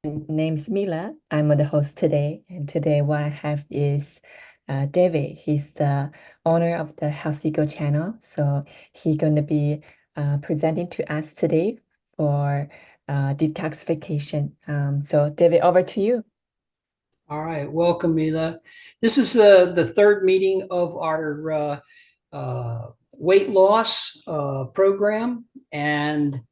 name's Mila. I'm the host today, and today what I have is David. He's the owner of the HealthEagle channel, so he's going to be presenting to us today for detoxification. So David, over to you. All right, welcome, Mila. This is the third meeting of our weight loss program, and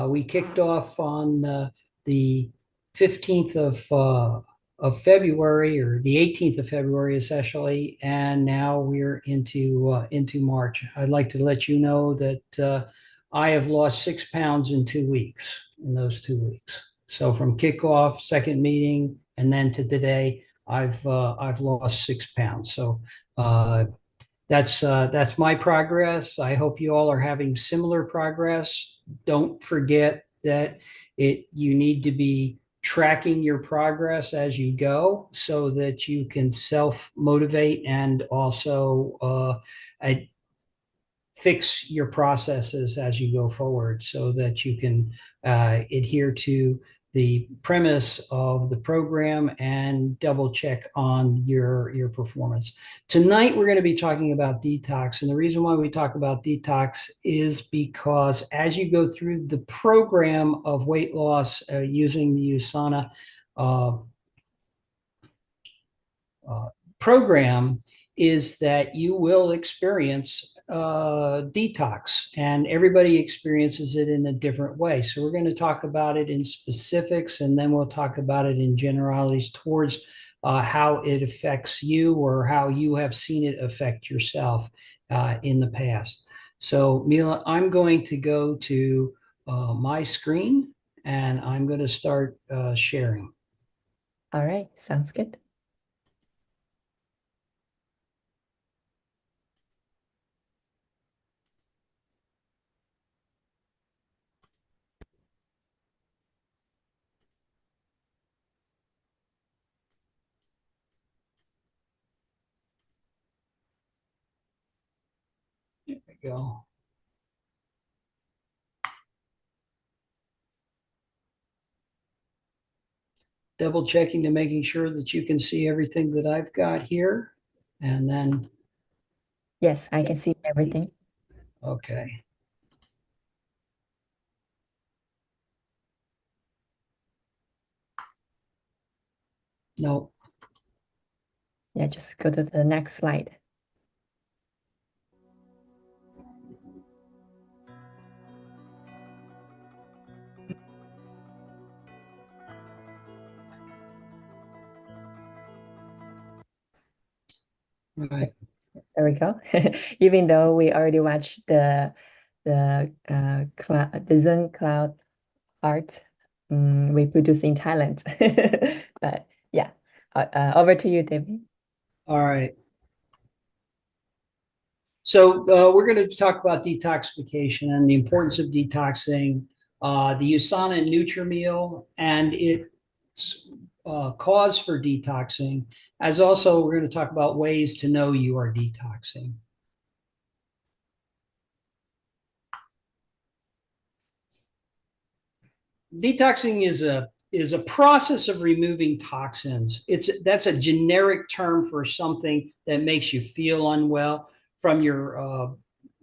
we kicked off on the 15th of February, or the 18th of February, essentially, and now we're into March. I'd like to let you know that I have lost 6 pounds in 2 weeks, in those 2 weeks. So from kickoff, second meeting, and then to today, I've lost 6 pounds. So that's my progress. I hope you all are having similar progress. Don't forget that you need to be tracking your progress as you go so that you can self-motivate and also fix your processes as you go forward so that you can adhere to the premise of the program and double check on your performance. Tonight, we're going to be talking about detox. And the reason why we talk about detox is because as you go through the program of weight loss using the USANA uh, program, is that you will experience detox, and everybody experiences it in a different way. So we're going to talk about it in specifics, and then we'll talk about it in generalities towards how it affects you or how you have seen it affect yourself in the past. So Mila, I'm going to go to my screen and I'm going to start sharing. All right, sounds good. There we go. Double checking to making sure that you can see everything that I've got here. And then, Yes, I can see everything. okay. No, Yeah, just go to the next slide. right. There we go. Even though we already watched the Zen Cloud art we produce in Thailand. But yeah, over to you, David. All right. So we're going to talk about detoxification and the importance of detoxing, the USANA Nutrimeal and its cause for detoxing, as also we're going to talk about ways to know you are detoxing. Detoxing is a process of removing toxins. That's a generic term for something that makes you feel unwell from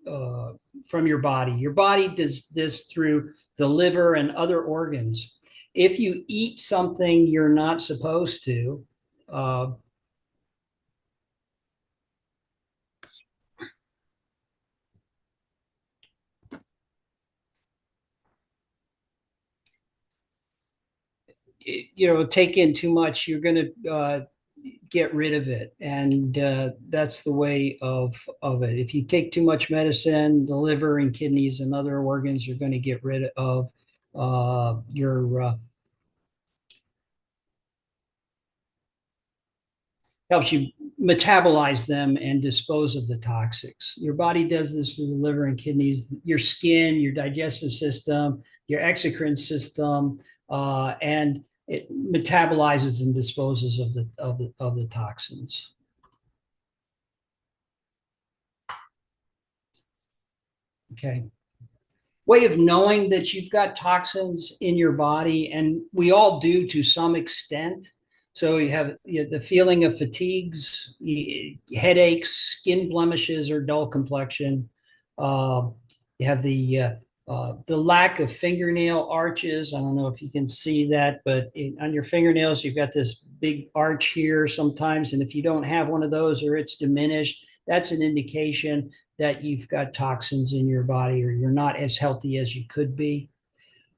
uh, from your body. Your body does this through the liver and other organs. If you eat something you're not supposed to, uh, take in too much, you're going to get rid of it, and that's the way of it. If you take too much medicine, the liver and kidneys and other organs are going to get rid of your helps you metabolize them and dispose of the toxics. Your body does this through the liver and kidneys, your skin, your digestive system, your exocrine system, and it metabolizes and disposes of the toxins. Okay. way of knowing that you've got toxins in your body, and we all do to some extent. So you have the feeling of fatigues, headaches, skin blemishes, or dull complexion. Uh, you have the lack of fingernail arches. I don't know if you can see that, but on your fingernails, you've got this big arch here sometimes. And if you don't have one of those or it's diminished, that's an indication that you've got toxins in your body or you're not as healthy as you could be.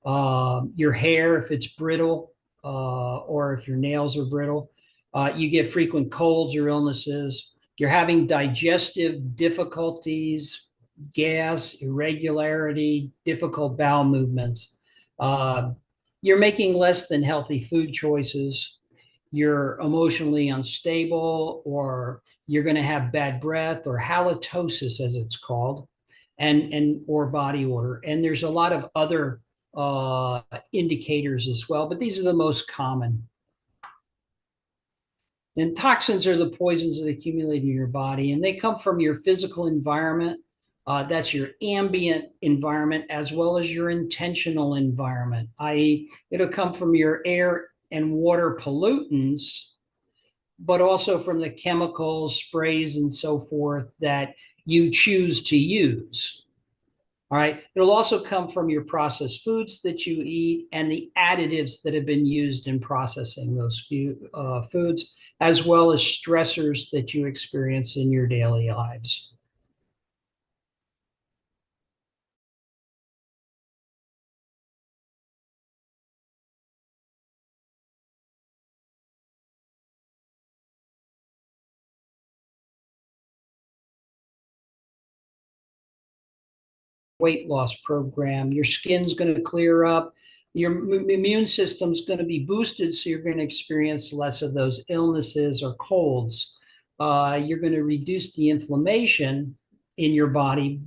Your hair, if it's brittle, or if your nails are brittle, you get frequent colds or illnesses. You're having digestive difficulties, gas, irregularity, difficult bowel movements. Uh, you're making less than healthy food choices. You're emotionally unstable, or you're going to have bad breath or halitosis, as it's called, and or body odor. And there's a lot of other indicators as well, but these are the most common. And toxins are the poisons that accumulate in your body, and they come from your physical environment. That's your ambient environment as well as your intentional environment, i.e., it'll come from your air and water pollutants, but also from the chemicals, sprays, and so forth that you choose to use. All right. It'll also come from your processed foods that you eat and the additives that have been used in processing those foods, as well as stressors that you experience in your daily lives. Weight loss program, your skin's going to clear up, your immune system's going to be boosted, so you're going to experience less of those illnesses or colds. You're going to reduce the inflammation in your body,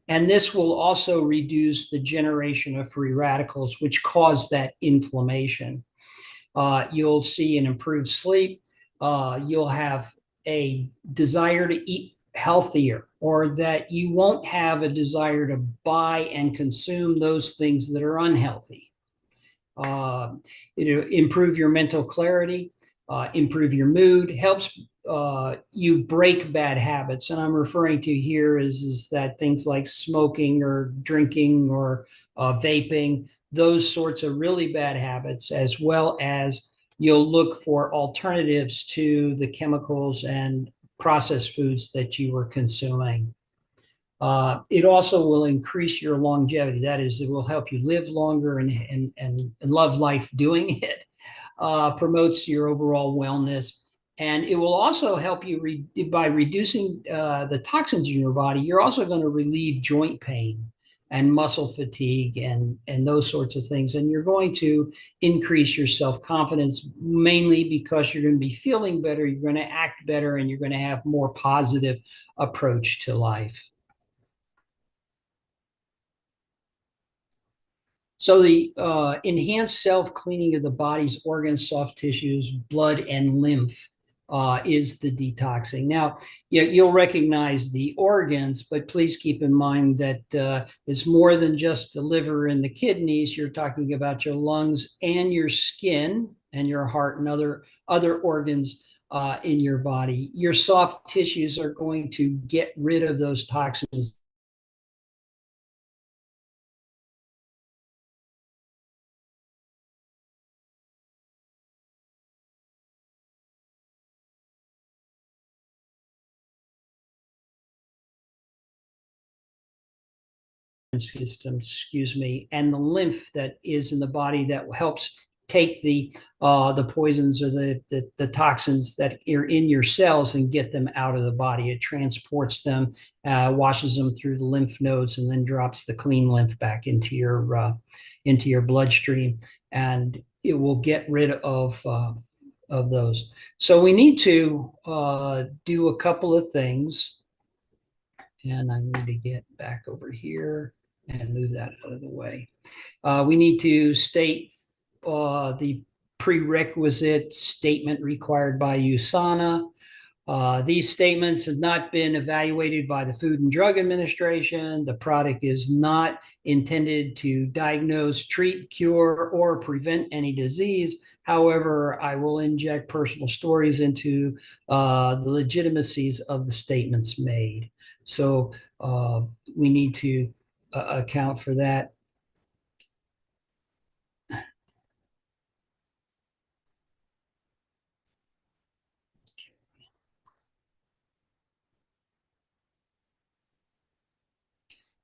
and this will also reduce the generation of free radicals, which cause that inflammation. You'll see an improved sleep. You'll have a desire to eat healthier, or that you won't have a desire to buy and consume those things that are unhealthy. Improve your mental clarity, improve your mood, helps you break bad habits. And I'm referring to here is that things like smoking or drinking or vaping, those sorts of really bad habits, as well as you'll look for alternatives to the chemicals and processed foods that you were consuming. It also will increase your longevity. That is, it will help you live longer and love life doing it. Promotes your overall wellness. And it will also help you by reducing the toxins in your body. You're also going to relieve joint pain and muscle fatigue and those sorts of things. And you're going to increase your self-confidence, mainly because you're going to be feeling better, you're going to act better, and you're going to have more positive approach to life. So the enhanced self-cleaning of the body's organs, soft tissues, blood, and lymph is the detoxing. Now, you'll recognize the organs, but please keep in mind that it's more than just the liver and the kidneys. You're talking about your lungs and your skin and your heart and other organs in your body. Your soft tissues are going to get rid of those toxins. System, excuse me, and the lymph that is in the body that helps take the poisons or the toxins that are in your cells and get them out of the body. It transports them, washes them through the lymph nodes, and then drops the clean lymph back into your bloodstream, and it will get rid of those. So we need to do a couple of things, and I need to get back over here and move that out of the way. We need to state the prerequisite statement required by USANA. These statements have not been evaluated by the Food and Drug Administration. The product is not intended to diagnose, treat, cure, or prevent any disease. However, I will inject personal stories into the legitimacies of the statements made. So we need to account for that.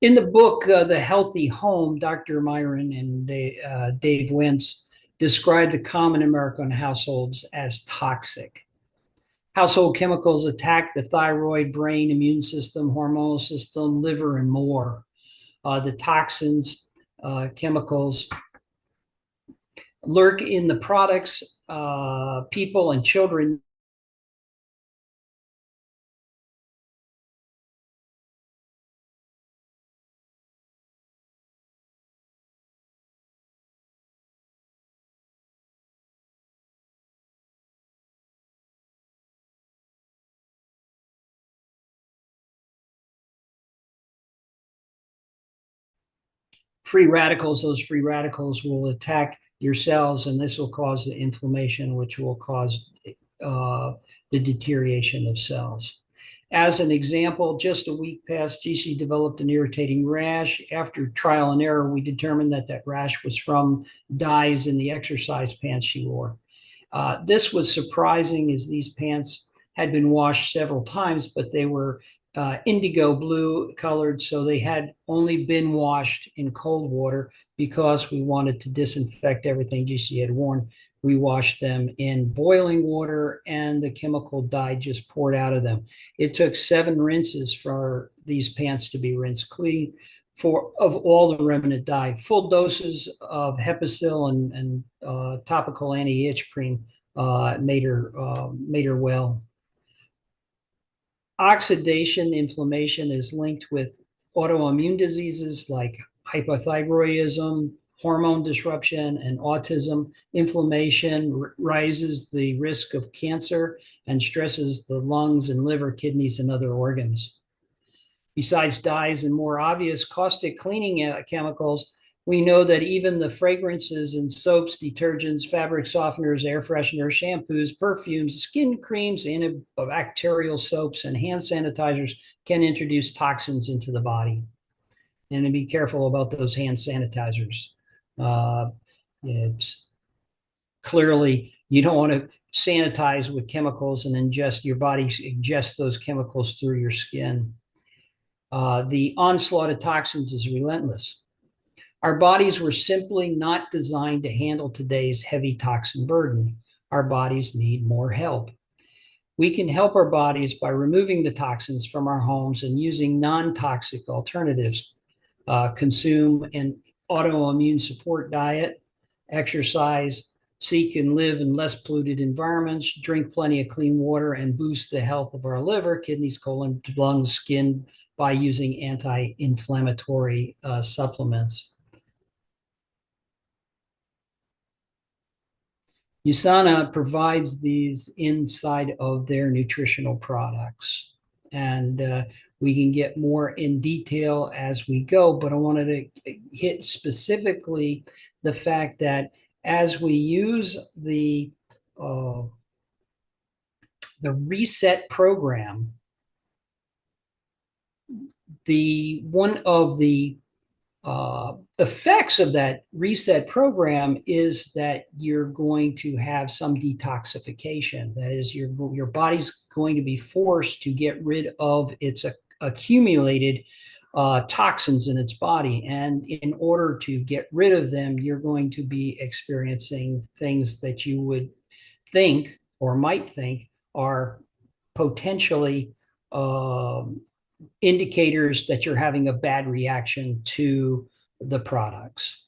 In the book, The Healthy Home, Dr. Myron and Dave Wentz described the common American households as toxic. Household chemicals attack the thyroid, brain, immune system, hormonal system, liver, and more. The toxins, chemicals lurk in the products people and children free radicals. Those free radicals will attack your cells, and this will cause the inflammation, which will cause the deterioration of cells. As an example, just a week past, GC developed an irritating rash. After trial and error, we determined that that rash was from dyes in the exercise pants she wore. This was surprising, as these pants had been washed several times, but they were indigo blue colored, so they had only been washed in cold water because we wanted to disinfect everything GC had worn. We washed them in boiling water, and the chemical dye just poured out of them. It took 7 rinses for these pants to be rinsed clean of all the remnant dye. Full doses of Hepicil and topical anti-itch cream made her well. Oxidation inflammation is linked with autoimmune diseases like hypothyroidism, hormone disruption, and autism. Inflammation rises the risk of cancer and stresses the lungs and liver, kidneys, and other organs. Besides dyes and more obvious caustic cleaning chemicals, we know that even the fragrances in soaps, detergents, fabric softeners, air fresheners, shampoos, perfumes, skin creams, antibacterial soaps, and hand sanitizers can introduce toxins into the body. And to be careful about those hand sanitizers. It's clearly, you don't want to sanitize with chemicals and ingest, your body ingest those chemicals through your skin. The onslaught of toxins is relentless. Our bodies were simply not designed to handle today's heavy toxin burden. Our bodies need more help. We can help our bodies by removing the toxins from our homes and using non-toxic alternatives. Consume an autoimmune support diet, exercise, seek and live in less polluted environments, drink plenty of clean water, and boost the health of our liver, kidneys, colon, lungs, skin by using anti-inflammatory supplements. USANA provides these inside of their nutritional products, and we can get more in detail as we go, but I wanted to hit specifically the fact that as we use the reset program, one of the effects of that reset program is that you're going to have some detoxification. That is, your body's going to be forced to get rid of its accumulated toxins in its body. And in order to get rid of them, you're going to be experiencing things that you would think or might think are potentially indicators that you're having a bad reaction to the products.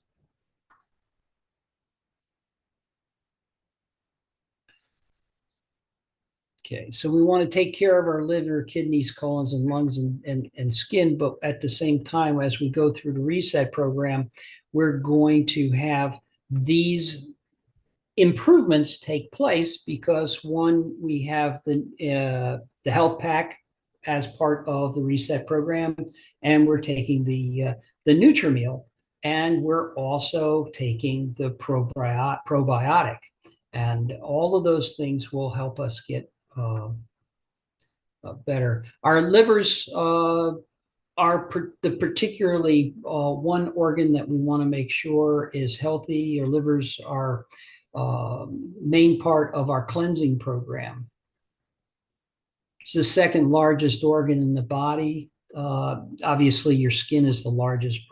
Okay, so we want to take care of our liver, kidneys, colons, and lungs and skin, but at the same time, as we go through the reset program, we're going to have these improvements take place because, one, we have the HealthPak as part of the Reset program, and we're taking the Nutrimeal, and we're also taking the probiotic. And all of those things will help us get better. Our livers are the particularly one organ that we want to make sure is healthy. Your livers are main part of our cleansing program. It's the second largest organ in the body. Obviously, your skin is the largest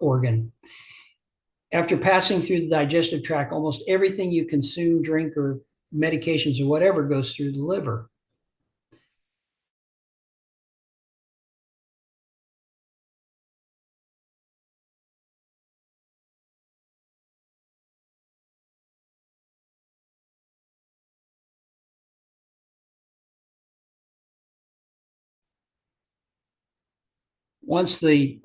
organ. After passing through the digestive tract, almost everything you consume, drink, or medications or whatever goes through the liver. Once the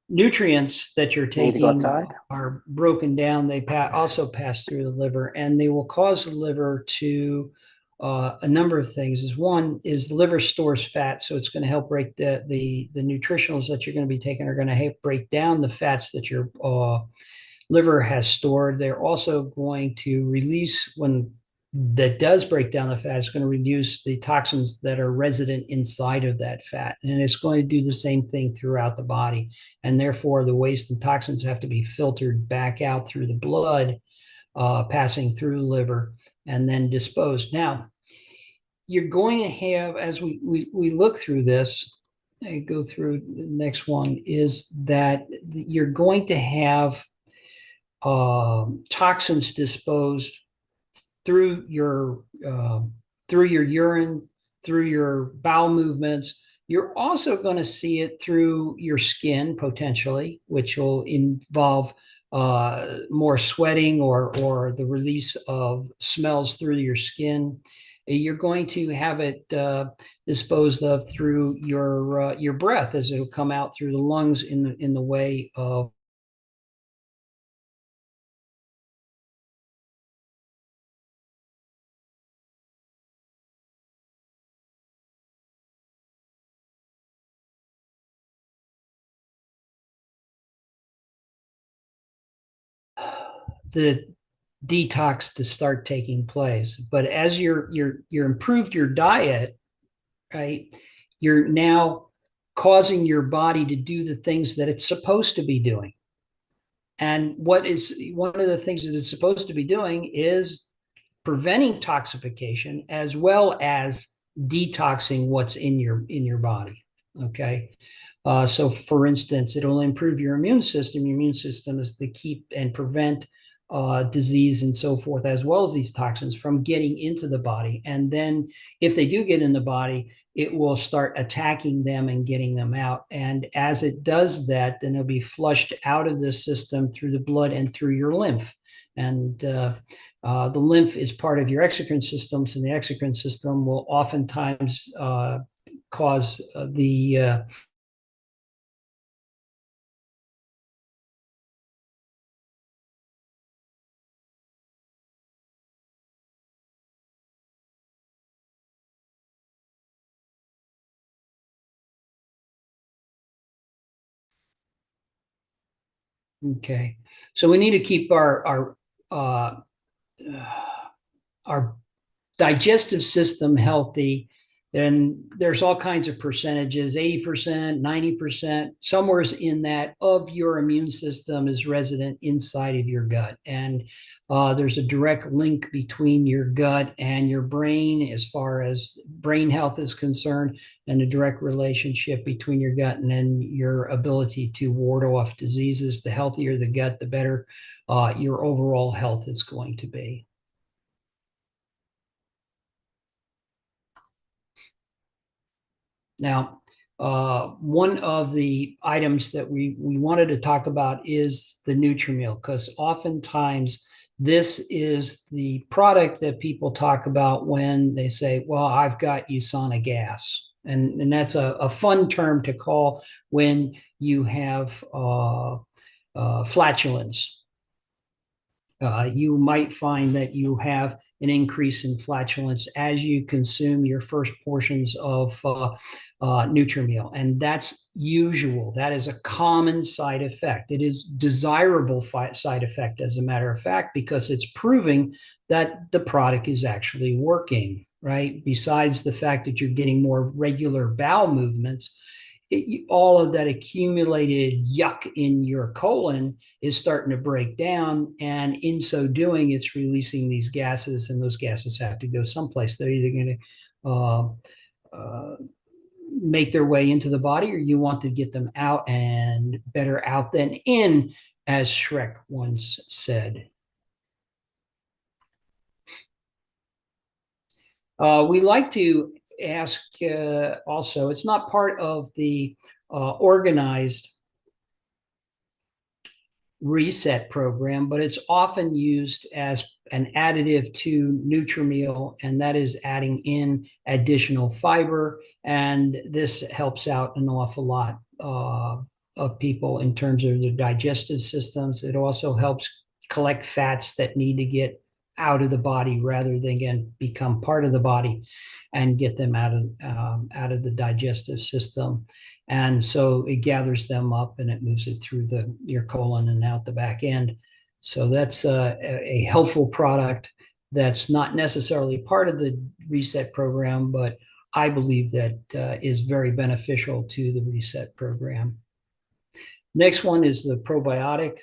nutrients that you're taking are broken down, they also pass through the liver, and they will cause the liver to a number of things. One is the liver stores fat, so it's going to help break the nutritionals that you're going to be taking are going to help break down the fats that your liver has stored. They're also going to release, when that does break down the fat, it's going to reduce the toxins that are resident inside of that fat. And it's going to do the same thing throughout the body. And therefore, the waste and toxins have to be filtered back out through the blood, passing through the liver, and then disposed. Now, you're going to have, as we look through this, I go through the next one, is that you're going to have toxins disposed through your urine, through your bowel movements. You're also going to see it through your skin potentially, which will involve more sweating or the release of smells through your skin. You're going to have it disposed of through your breath, as it'll come out through the lungs in the way of the detox to start taking place. But as you're improved your diet, right, you're now causing your body to do the things that it's supposed to be doing. And what is one of the things that it's supposed to be doing is preventing toxification as well as detoxing what's in your body. Okay. So for instance, it'll improve your immune system. Your immune system is to keep and prevent disease and so forth, as well as these toxins from getting into the body. And then if they do get in the body, it will start attacking them and getting them out. And as it does that, then it'll be flushed out of the system through the blood and through your lymph. And the lymph is part of your exocrine systems, and the exocrine system will oftentimes cause the okay. So we need to keep our digestive system healthy. Then there's all kinds of percentages, 80%, 90%, somewhere in that of your immune system is resident inside of your gut. And there's a direct link between your gut and your brain as far as brain health is concerned, and a direct relationship between your gut and then your ability to ward off diseases. The healthier the gut, the better your overall health is going to be. Now, one of the items that we wanted to talk about is the Nutrimeal, because oftentimes this is the product that people talk about when they say, well, I've got USANA gas. And that's a fun term to call when you have flatulence. you might find that you have an increase in flatulence as you consume your first portions of Nutrimeal. And that's usual. That is a common side effect. It is desirable side effect, as a matter of fact, because it's proving that the product is actually working, right? Besides the fact that you're getting more regular bowel movements, all of that accumulated yuck in your colon is starting to break down. And in so doing, it's releasing these gases, and those gases have to go someplace. They're either going to make their way into the body, or you want to get them out, and better out than in, as Shrek once said. We like to ask also, it's not part of the organized reset program, but it's often used as an additive to Nutrimeal, and that is adding in additional fiber. And this helps out an awful lot of people in terms of their digestive systems. It also helps collect fats that need to get out of the body rather than, again, become part of the body, and get them out of the digestive system. And so it gathers them up and it moves it through your colon and out the back end. So that's a helpful product that's not necessarily part of the reset program, but I believe that is very beneficial to the reset program. Next one is the probiotic.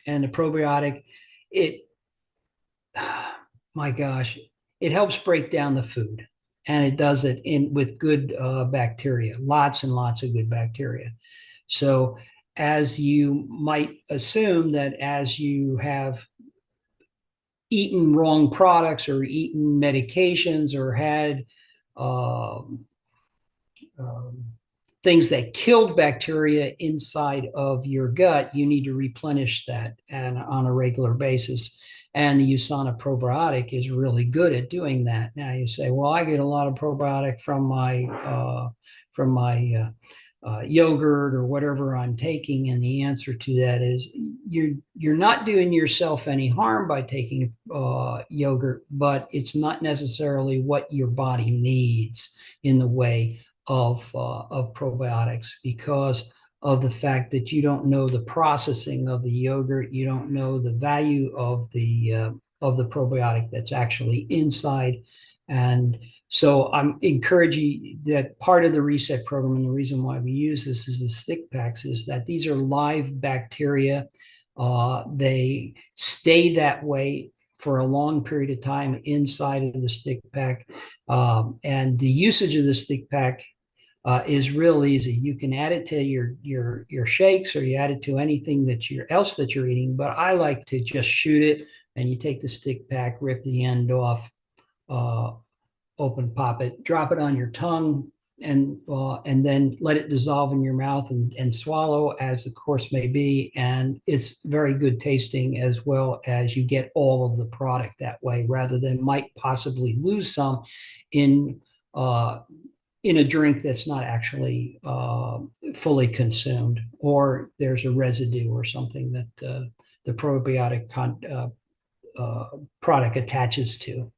And the probiotic, my gosh, it helps break down the food. And it does it with good bacteria, lots and lots of good bacteria. So as you might assume, that as you have eaten wrong products or eaten medications or had things that killed bacteria inside of your gut, you need to replenish that on a regular basis. And the USANA Probiotic is really good at doing that. Now you say, well, I get a lot of probiotic from my yogurt or whatever I'm taking. And the answer to that is you're not doing yourself any harm by taking yogurt, but it's not necessarily what your body needs in the way of probiotics, because of the fact that you don't know the processing of the yogurt, you don't know the value of the probiotic that's actually inside. And so I'm encouraging that part of the reset program, and the reason why we use this is the stick packs, is that these are live bacteria. They stay that way for a long period of time inside of the stick pack. And the usage of the stick pack is real easy. You can add it to your shakes, or you add it to anything else that you're eating. But I like to just shoot it, and you take the stick pack, rip the end off, open, pop it, drop it on your tongue, and then let it dissolve in your mouth and swallow as the course may be. And it's very good tasting, as well as you get all of the product that way, rather than might possibly lose some in a drink that's not actually fully consumed, or there's a residue or something that the probiotic product attaches to.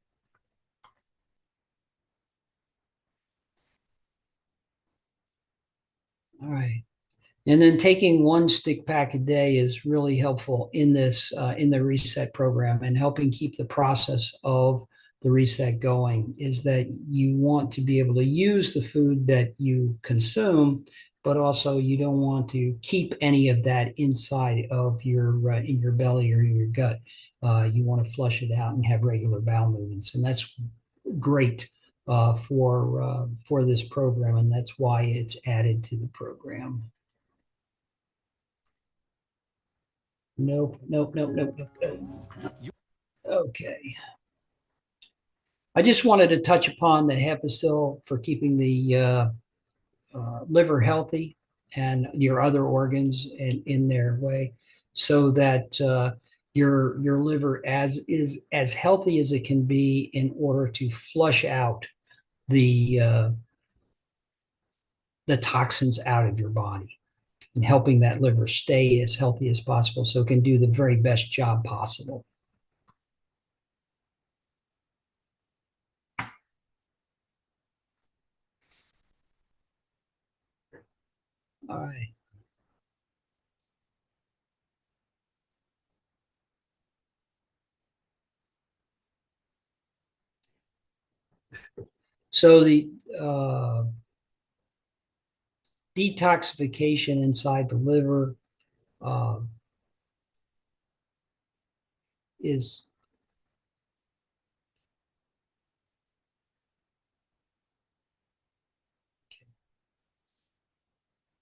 All right. And then taking one stick pack a day is really helpful in this in the reset program, and helping keep the process of the reset going. Is that you want to be able to use the food that you consume, but also you don't want to keep any of that inside of your in your belly or in your gut. You want to flush it out and have regular bowel movements, and that's great for this program, and that's why it's added to the program. Nope. Okay. I just wanted to touch upon the Hepicil for keeping the liver healthy and your other organs in their way, so that your liver is as healthy as it can be in order to flush out the toxins out of your body. and helping that liver stay as healthy as possible so it can do the very best job possible. All right. So the detoxification inside the liver is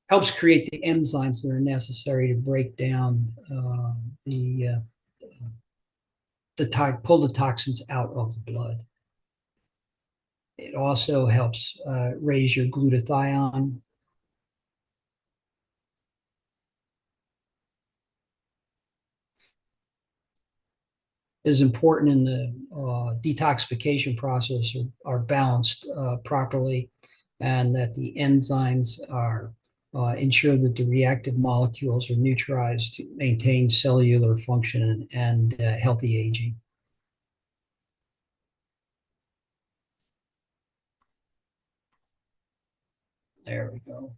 helps create the enzymes that are necessary to break down pull the toxins out of the blood. It also helps raise your glutathione. Is important in the detoxification process are balanced properly, and that the enzymes are ensure that the reactive molecules are neutralized to maintain cellular function and healthy aging. There we go.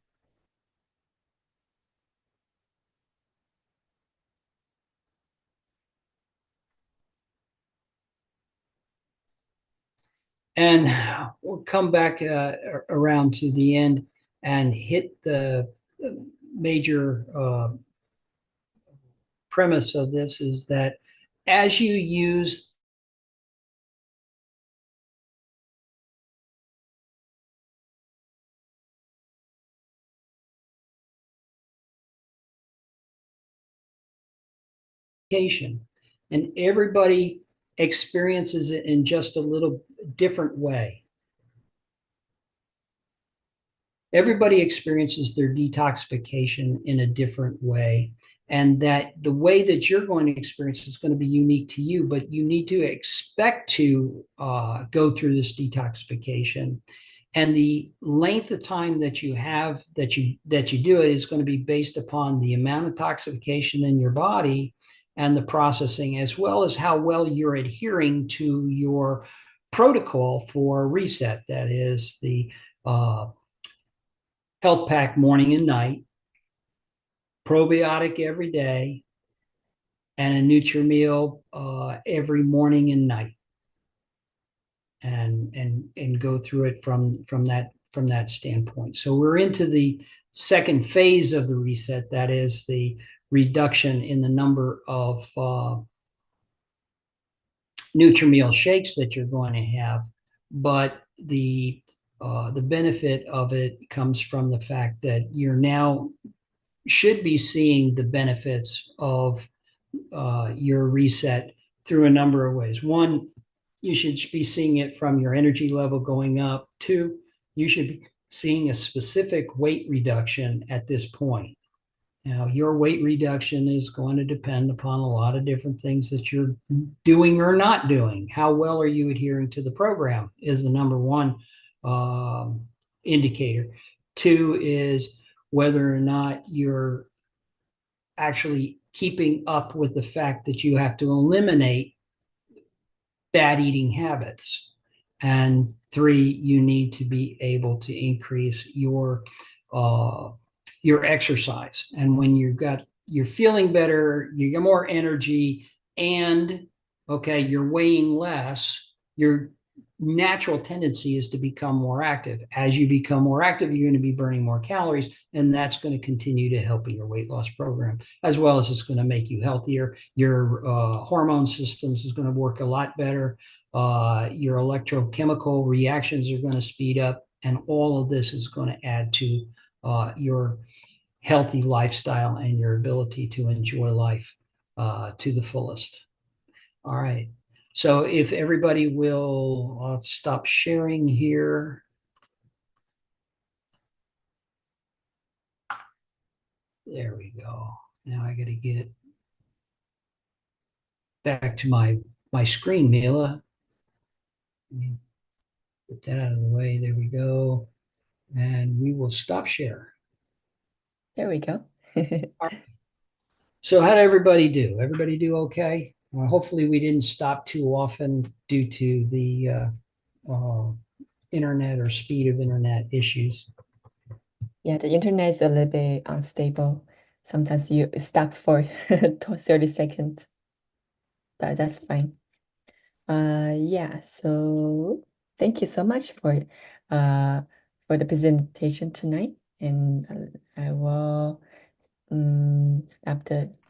And we'll come back around to the end and hit the major premise of this is that as you use and everybody experiences it in just a little different way. Everybody experiences their detoxification in a different way, and that the way that you're going to experience is going to be unique to you, but you need to expect to go through this detoxification, and the length of time that you have that you do it is going to be based upon the amount of toxification in your body and the processing, as well as how well you're adhering to your protocol for reset. That is the HealthPak morning and night, probiotic every day, and a Nutrimeal every morning and night, and go through it from that standpoint. So we're into the second phase of the reset. That is the reduction in the number of Nutrimeal shakes that you're going to have, but the benefit of it comes from the fact that you're now should be seeing the benefits of your reset through a number of ways. One, you should be seeing it from your energy level going up. Two, you should be seeing a specific weight reduction at this point. Now, your weight reduction is going to depend upon a lot of different things that you're doing or not doing. How well are you adhering to the program is the number one indicator. Two is whether or not you're actually keeping up with the fact that you have to eliminate bad eating habits. And three, you need to be able to increase your exercise. And when you're feeling better, you get more energy, and you're weighing less, your natural tendency is to become more active. As you become more active, you're going to be burning more calories, and that's going to continue to help in your weight loss program, as well as it's going to make you healthier. Your hormone systems is going to work a lot better. Your electrochemical reactions are going to speed up, and all of this is going to add to your healthy lifestyle and your ability to enjoy life to the fullest. All right. So if everybody will, I'll stop sharing here. There we go. Now I got to get back to my screen, Mila. Get that out of the way. There we go. And we will stop share. There we go. So how did everybody do? Everybody do okay? Hopefully we didn't stop too often due to the uh, internet or speed of internet issues. Yeah, the internet is a little bit unstable. Sometimes you stop for 30 seconds, but that's fine. Yeah, so thank you so much for the presentation tonight, and I will stop the